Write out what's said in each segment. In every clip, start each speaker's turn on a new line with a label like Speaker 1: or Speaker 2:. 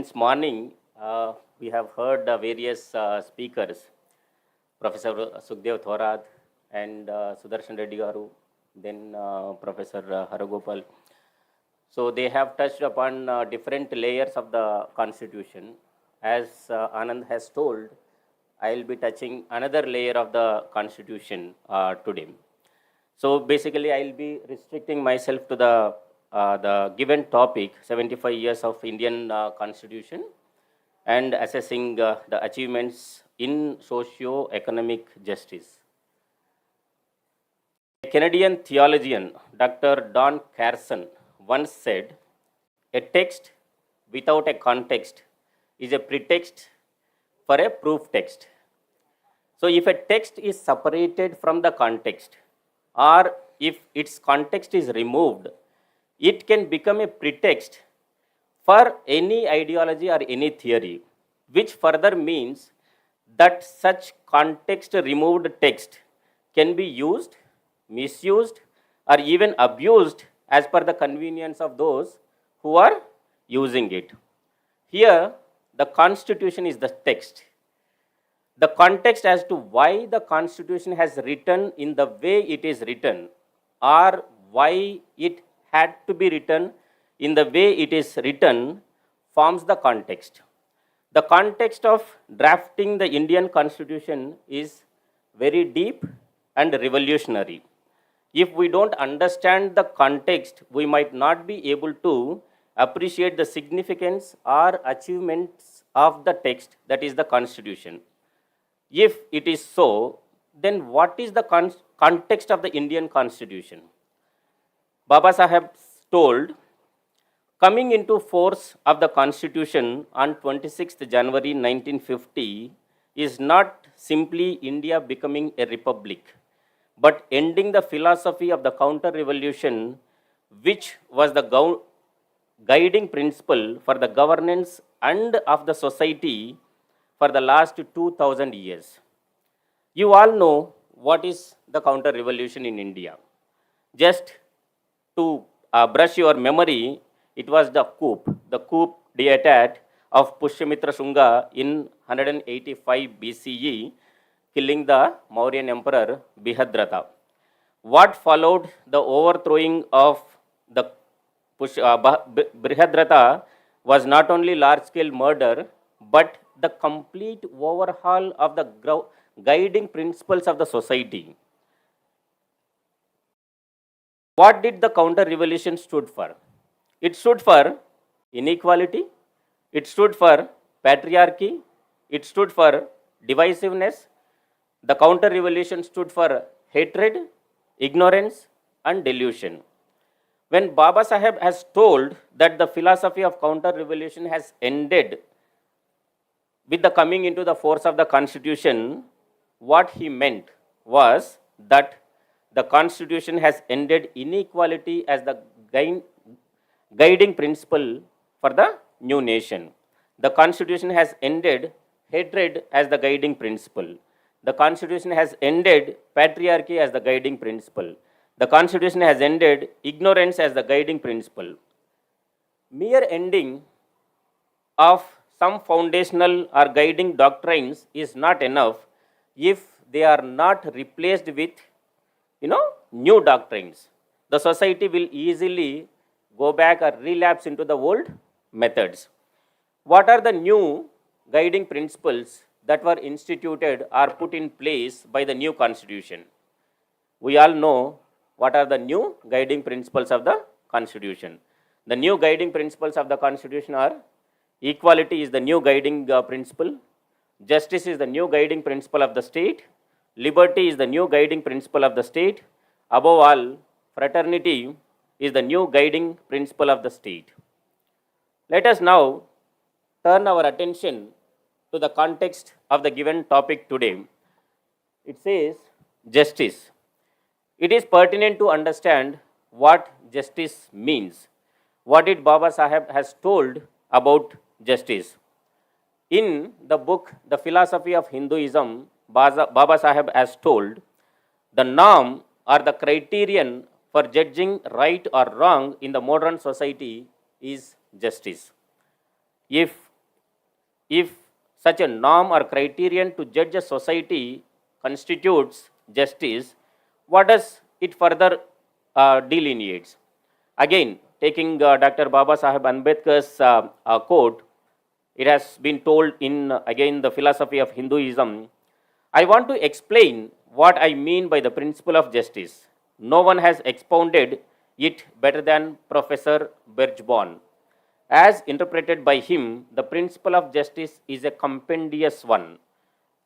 Speaker 1: Since morning, we have heard various speakers, Professor Sukhdev Thorat and Sudarshan Reddy Garu, then Professor Haragopal. So they have touched upon different layers of the Constitution. As Anand has told, I will be touching another layer of the Constitution today. So basically, I will be restricting myself to the given topic, 75 years of Indian Constitution, and assessing the achievements in socio-economic justice. A Canadian theologian, Dr. Don Carson, once said, "A text without a context is a pretext for a proof text." So if a text is separated from the context, or if its context is removed, it can become a pretext for any ideology or any theory, which further means that such context removed text can be used, misused, or even abused as per the convenience of those who are using it. Here, the Constitution is the text. The context as to why the Constitution has written in the way it is written, or why it had to be written in the way it is written, forms the context. The context of drafting the Indian Constitution is very deep and revolutionary. If we don't understand the context, we might not be able to appreciate the significance or achievements of the text, that is the Constitution. If it is so, then what is the context of the Indian Constitution? Baba Saheb told, coming into force of the Constitution on 26th January 1950 is not simply India becoming a republic, but ending the philosophy of the counter-revolution, which was the guiding principle for the governance and of the society for the last 2000 years. You all know what is the counter-revolution in India. Just to brush your memory, it was the coup d'etat of Pushyamitra Shunga in 185 BCE, killing the Mauryan emperor Brihadrata. What followed the overthrowing of the Brihadrata was not only large-scale murder, but the complete overhaul of the guiding principles of the society. What did the counter-revolution stood for? It stood for inequality, it stood for patriarchy, it stood for divisiveness. The counter-revolution stood for hatred, ignorance, and delusion. When Baba Saheb has told that the philosophy of counter-revolution has ended with the coming into the force of the Constitution, what he meant was that the Constitution has ended inequality as the guiding principle for the new nation. The Constitution has ended hatred as the guiding principle. The Constitution has ended patriarchy as the guiding principle. The Constitution has ended ignorance as the guiding principle. Mere ending of some foundational or guiding doctrines is not enough if they are not replaced with, new doctrines. The society will easily go back or relapse into the old methods. What are the new guiding principles that were instituted or put in place by the new Constitution? We all know what are the new guiding principles of the Constitution. The new guiding principles of the Constitution are: equality is the new guiding principle, justice is the new guiding principle of the state, liberty is the new guiding principle of the state, above all, fraternity is the new guiding principle of the state. Let us now turn our attention to the context of the given topic today. It says justice. It is pertinent to understand what justice means. What did Baba Saheb has told about justice? In the book The Philosophy of Hinduism, Baba Saheb has told, the norm or the criterion for judging right or wrong in the modern society is justice. If if such a norm or criterion to judge a society constitutes justice, what does it further delineates? Again, taking Dr. Baba Sahib Ambedkar's quote, it has been told in again the philosophy of Hinduism. I want to explain what I mean by the principle of justice. No one has expounded it better than Professor Birchborn. As interpreted by him, the principle of justice is a compendious one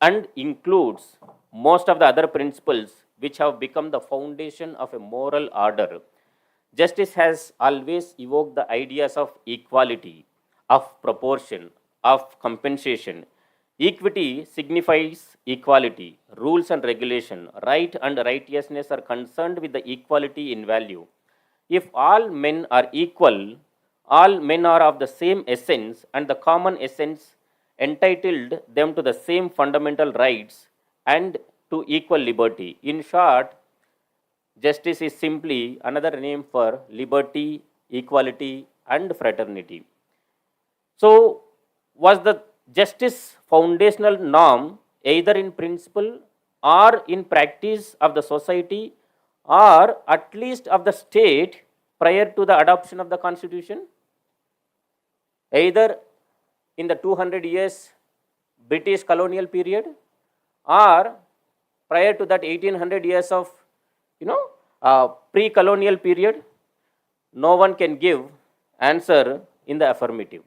Speaker 1: and includes most of the other principles which have become the foundation of a moral order. Justice has always evoked the ideas of equality, of proportion, of compensation. Equity signifies equality. Rules and regulation, right and righteousness are concerned with the equality in value. If all men are equal, all men are of the same essence, and the common essence entitled them to the same fundamental rights and to equal liberty. In short, justice is simply another name for liberty, equality, and fraternity. So, was the justice foundational norm either in principle or in practice of the society or at least of the state prior to the adoption of the constitution? Either in the 200 years British colonial period or prior to that 1800 years of pre-colonial period? No one can give answer in the affirmative.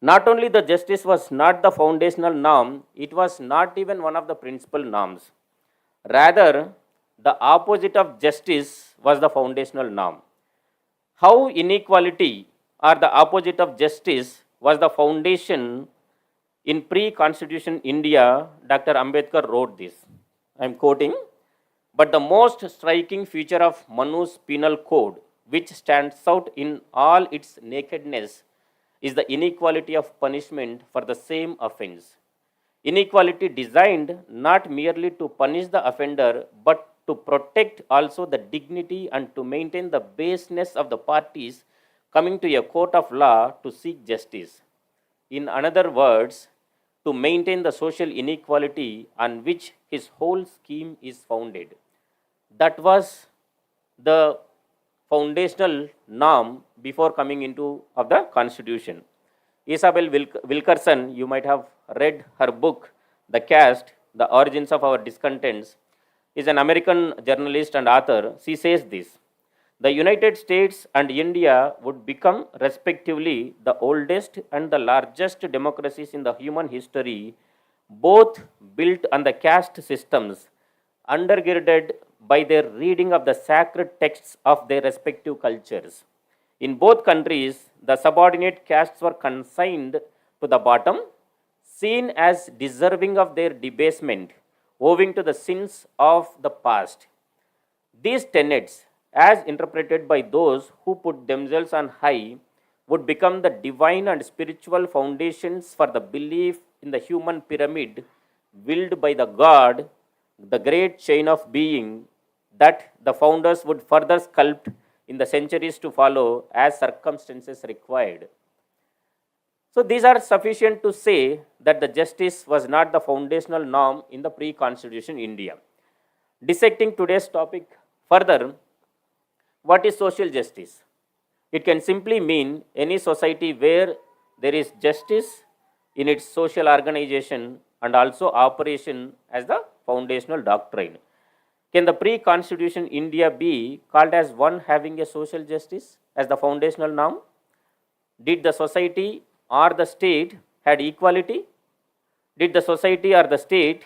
Speaker 1: Not only the justice was not the foundational norm, it was not even one of the principal norms. Rather, the opposite of justice was the foundational norm. How inequality or the opposite of justice was the foundation in pre-constitution India, Dr. Ambedkar wrote this. I am quoting, but the most striking feature of Manu's penal code, which stands out in all its nakedness, is the inequality of punishment for the same offense. Inequality designed not merely to punish the offender, but to protect also the dignity and to maintain the baseness of the parties coming to a court of law to seek justice. In other words, to maintain the social inequality on which his whole scheme is founded. That was the foundational norm before coming into of the constitution. Isabel Wilkerson, you might have read her book, The Caste, The Origins of Our Discontents, is an American journalist and author. She says this: the United States and India would become respectively the oldest and the largest democracies in the human history, both built on the caste systems, undergirded by their reading of the sacred texts of their respective cultures. In both countries, the subordinate castes were consigned to the bottom, seen as deserving of their debasement, owing to the sins of the past. These tenets, as interpreted by those who put themselves on high, would become the divine and spiritual foundations for the belief in the human pyramid willed by the God, the great chain of being that the founders would further sculpt in the centuries to follow as circumstances required. So these are sufficient to say that the justice was not the foundational norm in the pre-constitution India. Dissecting today's topic further, what is social justice? It can simply mean any society where there is justice in its social organization and also operation as the foundational doctrine. Can the pre-constitution India be called as one having a social justice as the foundational norm? Did the society or the state had equality? Did the society or the state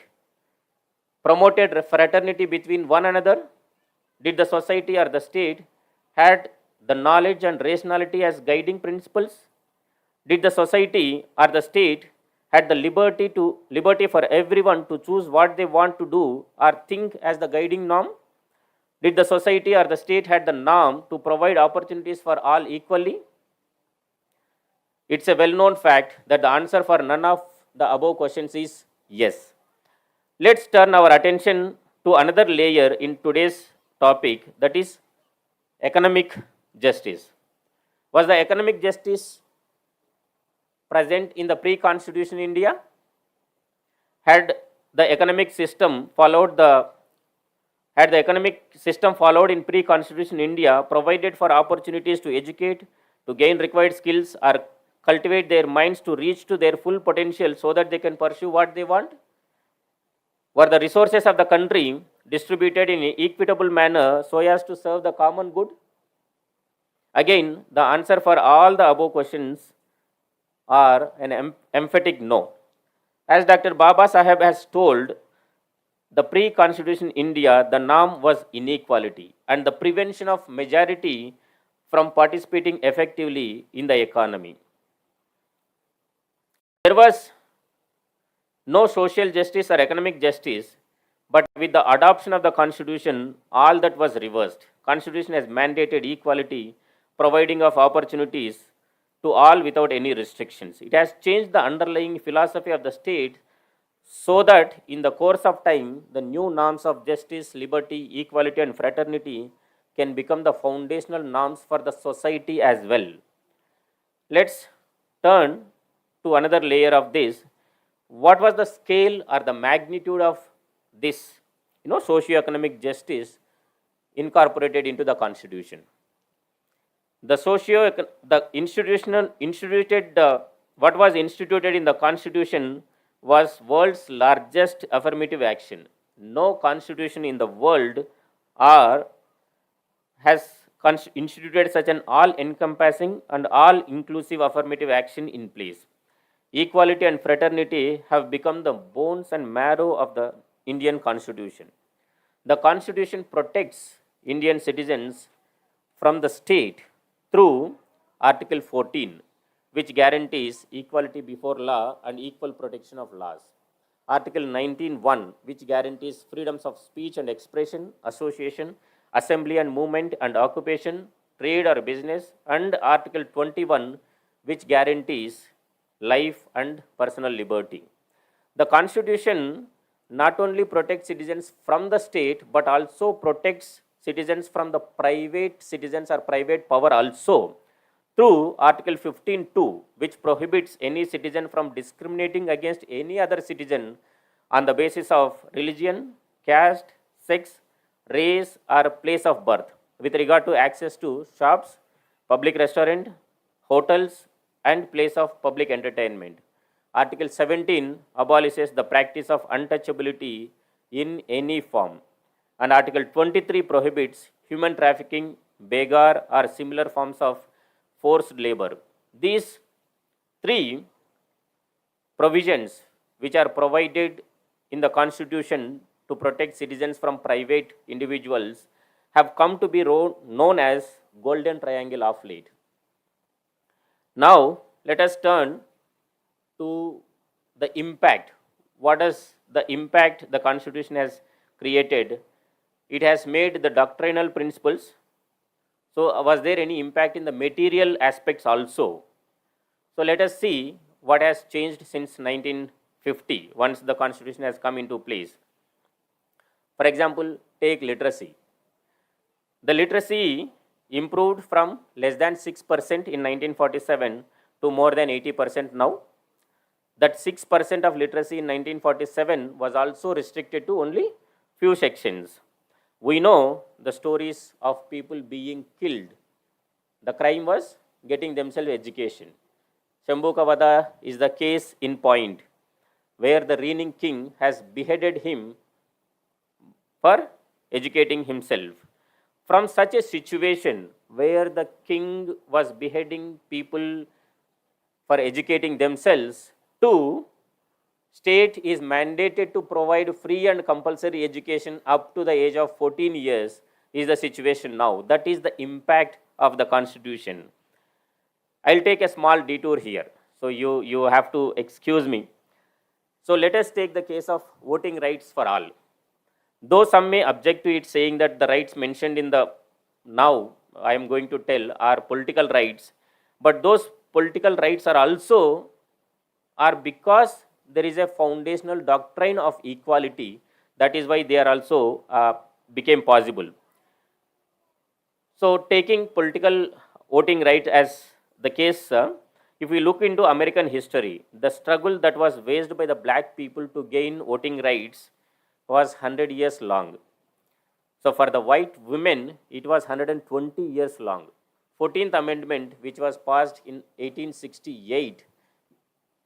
Speaker 1: promoted fraternity between one another? Did the society or the state had the knowledge and rationality as guiding principles? Did the society or the state had the liberty for everyone to choose what they want to do or think as the guiding norm? Did the society or the state had the norm to provide opportunities for all equally? It's a well-known fact that the answer for none of the above questions is yes. Let's turn our attention to another layer in today's topic, that is economic justice. Was the economic justice present in the pre-constitution India? Had the economic system followed in pre-constitution India provided for opportunities to educate, to gain required skills, or cultivate their minds to reach to their full potential so that they can pursue what they want? Were the resources of the country distributed in an equitable manner so as to serve the common good? Again, the answer for all the above questions are an emphatic no. As Dr. Baba Saheb has told, the pre-constitution India, the norm was inequality and the prevention of majority from participating effectively in the economy. There was no social justice or economic justice, but with the adoption of the constitution, all that was reversed. Constitution has mandated equality, providing of opportunities to all without any restrictions. It has changed the underlying philosophy of the state so that in the course of time, the new norms of justice, liberty, equality, and fraternity can become the foundational norms for the society as well. Let's turn to another layer of this. What was the scale or the magnitude of this, socio-economic justice incorporated into the constitution? What was instituted in the constitution was world's largest affirmative action. No constitution in the world has instituted such an all-encompassing and all-inclusive affirmative action in place. Equality and fraternity have become the bones and marrow of the Indian Constitution. The Constitution protects Indian citizens from the state through Article 14, which guarantees equality before law and equal protection of laws. Article 19(1), which guarantees freedoms of speech and expression, association, assembly and movement and occupation, trade or business, and Article 21, which guarantees life and personal liberty. The Constitution not only protects citizens from the state, but also protects citizens from the private citizens or private power also through Article 15(2), which prohibits any citizen from discriminating against any other citizen on the basis of religion, caste, sex, race, or place of birth with regard to access to shops, public restaurant, hotels, and place of public entertainment. Article 17 abolishes the practice of untouchability in any form. And Article 23 prohibits human trafficking, beggar, or similar forms of forced labor. These three provisions, which are provided in the Constitution to protect citizens from private individuals, have come to be known as Golden Triangle of late. Now, let us turn to the impact. What is the impact the Constitution has created? It has made the doctrinal principles. So, was there any impact in the material aspects also? So, let us see what has changed since 1950, once the Constitution has come into place. For example, take literacy. The literacy improved from less than 6% in 1947 to more than 80% now. That 6% of literacy in 1947 was also restricted to only few sections. We know the stories of people being killed. The crime was getting themselves education. Shambhukavada is the case in point, where the reigning king has beheaded him for educating himself. From such a situation where the king was beheading people for educating themselves to state is mandated to provide free and compulsory education up to the age of 14 years is the situation now. That is the impact of the Constitution. I'll take a small detour here. So you have to excuse me. So let us take the case of voting rights for all. Though some may object to it, saying that the rights mentioned in the now I am going to tell are political rights, but those political rights are because there is a foundational doctrine of equality. That is why they are also became possible. So taking political voting right as the case, If we look into American history, the struggle that was waged by the black people to gain voting rights was 100 years long. So for the white women, it was 120 years long. 14th Amendment, which was passed in 1868,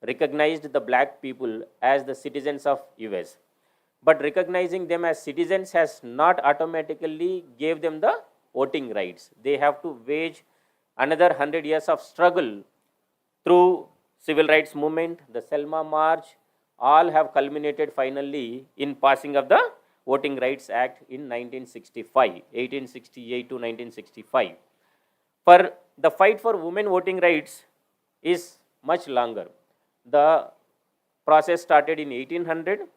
Speaker 1: recognized the black people as the citizens of US. But recognizing them as citizens has not automatically gave them the voting rights. They have to wage another 100 years of struggle through civil rights movement, the Selma March, all have culminated finally in passing of the Voting Rights Act in 1965, 1868 to 1965. For the fight for women voting rights is much longer. The process started in 1800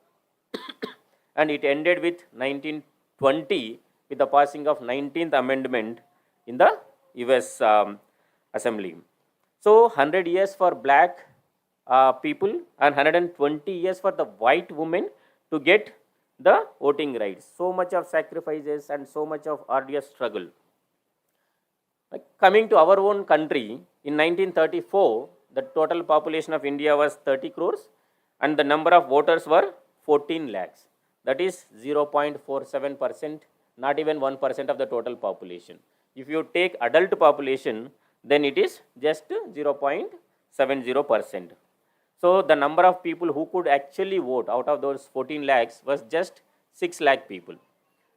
Speaker 1: and it ended with 1920 with the passing of 19th Amendment in the US Assembly. So 100 years for black people and 120 years for the white women to get the voting rights. So much of sacrifices and so much of arduous struggle. Coming to our own country, in 1934, the total population of India was 30 crores and the number of voters were 14 lakhs. That is 0.47%, not even 1% of the total population. If you take adult population, then it is just 0.70%. So the number of people who could actually vote out of those 14 lakhs was just 6 lakh people.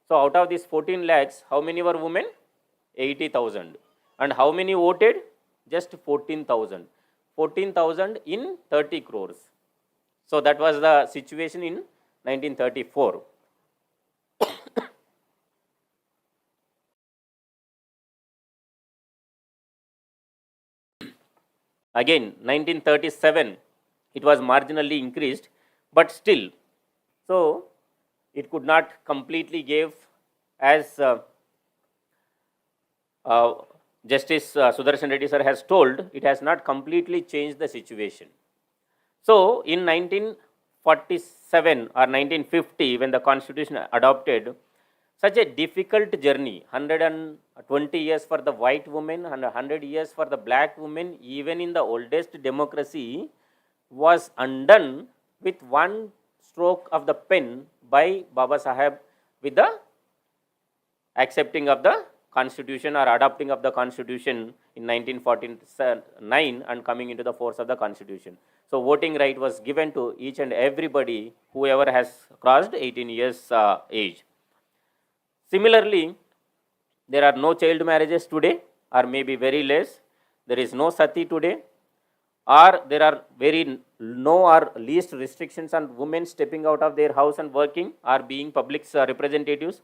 Speaker 1: So out of these 14 lakhs, how many were women? 80,000. And how many voted? Just 14,000. 14,000 in 30 crores. So that was the situation in 1934. Again, 1937, it was marginally increased, but still, so it could not completely give, as Justice Sudarshan Reddy sir has told, it has not completely changed the situation. So in 1947 or 1950, when the constitution adopted, such a difficult journey, 120 years for the white woman and 100 years for the black woman, even in the oldest democracy, was undone with one stroke of the pen by Baba Saheb with the accepting of the constitution or adopting of the constitution in 1949 and coming into the force of the constitution. So voting right was given to each and everybody, whoever has crossed 18 years age. Similarly, there are no child marriages today, or maybe very less. There is no sati today, or there are very no or least restrictions on women stepping out of their house and working or being public representatives.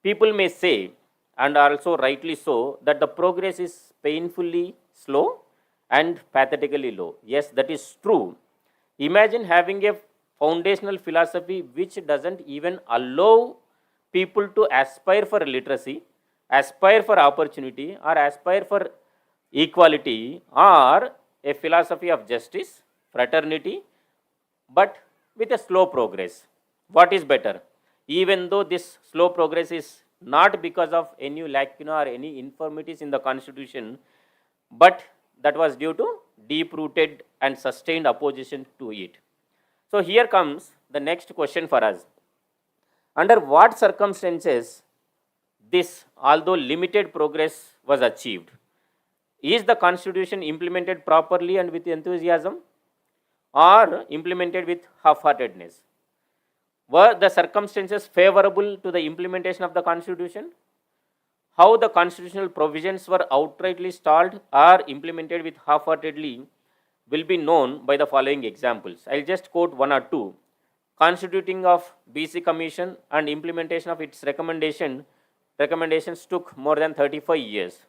Speaker 1: People may say, and also rightly so, that the progress is painfully slow and pathetically low. Yes, that is true. Imagine having a foundational philosophy which doesn't even allow people to aspire for literacy, aspire for opportunity, or aspire for equality, or a philosophy of justice, fraternity, but with a slow progress. What is better? Even though this slow progress is not because of any lacuna or any infirmities in the constitution, but that was due to deep-rooted and sustained opposition to it. So here comes the next question for us. Under what circumstances this, although limited progress, was achieved? Is the constitution implemented properly and with enthusiasm, or implemented with half-heartedness? Were the circumstances favorable to the implementation of the constitution? How the constitutional provisions were outrightly stalled or implemented with half-heartedly will be known by the following examples. I'll just quote one or two. Constituting of BC Commission and implementation of its recommendations took more than 35 years.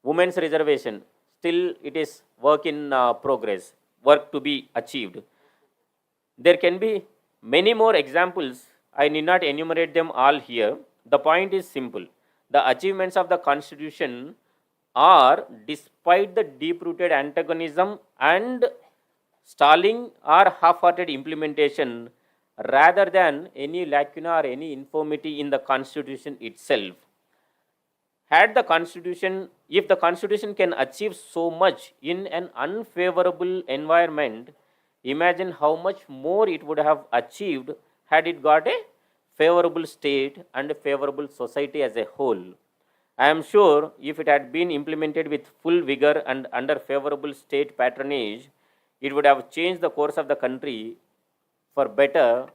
Speaker 1: Women's reservation, still it is work in progress, work to be achieved. There can be many more examples. I need not enumerate them all here. The point is simple. The achievements of the Constitution are, despite the deep-rooted antagonism and stalling or half-hearted implementation, rather than any lacuna or any infirmity in the Constitution itself. Had the constitution, if the constitution can achieve so much in an unfavorable environment, imagine how much more it would have achieved had it got a favorable state and a favorable society as a whole. I am sure if it had been implemented with full vigor and under favorable state patronage, it would have changed the course of the country for better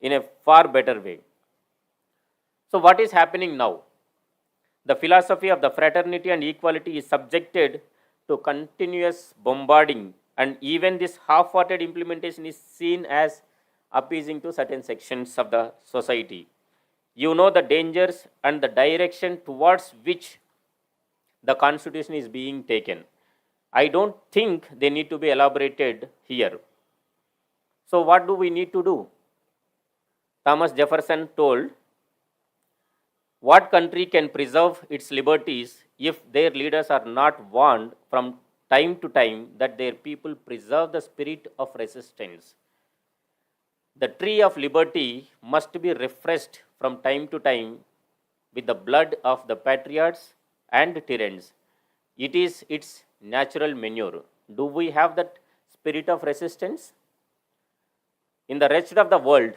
Speaker 1: in a far better way. So, what is happening now? The philosophy of the fraternity and equality is subjected to continuous bombarding, and even this half hearted implementation is seen as appeasing to certain sections of the society. You know the dangers and the direction towards which the constitution is being taken. I don't think they need to be elaborated here. So, what do we need to do? Thomas Jefferson told, what country can preserve its liberties if their leaders are not warned from time to time that their people preserve the spirit of resistance? The tree of liberty must be refreshed from time to time with the blood of the patriots and tyrants. It is its natural manure. Do we have that spirit of resistance? In the rest of the world,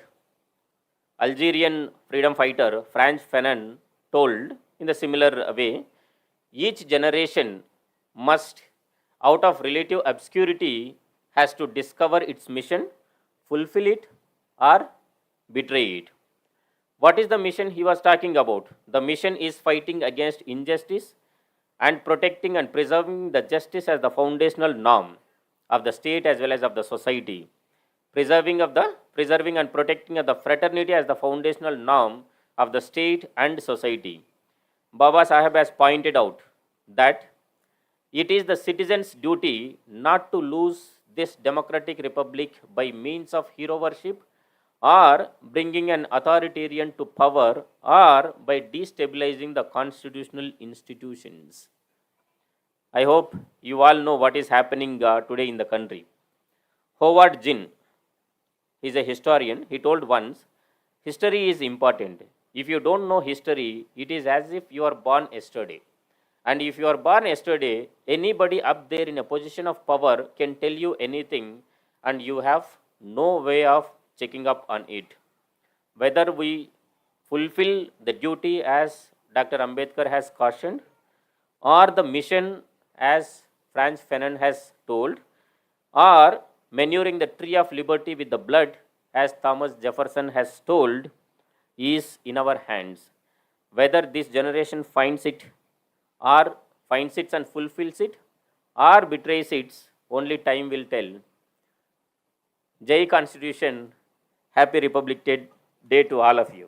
Speaker 1: Algerian freedom fighter Frantz Fanon told in the similar way, each generation must, out of relative obscurity, has to discover its mission, fulfill it, or betray it. What is the mission he was talking about? The mission is fighting against injustice and protecting and preserving the justice as the foundational norm of the state as well as of the society. Preserving and protecting of the fraternity as the foundational norm of the state and society. Baba Sahib has pointed out that it is the citizens' duty not to lose this democratic republic by means of hero worship or bringing an authoritarian to power or by destabilizing the constitutional institutions. I hope you all know what is happening today in the country. Howard Zinn, he is a historian, he told once, history is important. If you don't know history, it is as if you are born yesterday. And if you are born yesterday, anybody up there in a position of power can tell you anything and you have no way of checking up on it. Whether we fulfill the duty as Dr. Ambedkar has cautioned, or the mission as Frantz Fanon has told, or manuring the tree of liberty with the blood as Thomas Jefferson has told, is in our hands. Whether this generation finds it and fulfills it, or betrays it, only time will tell. Jai Constitution, happy Republic Day to all of you.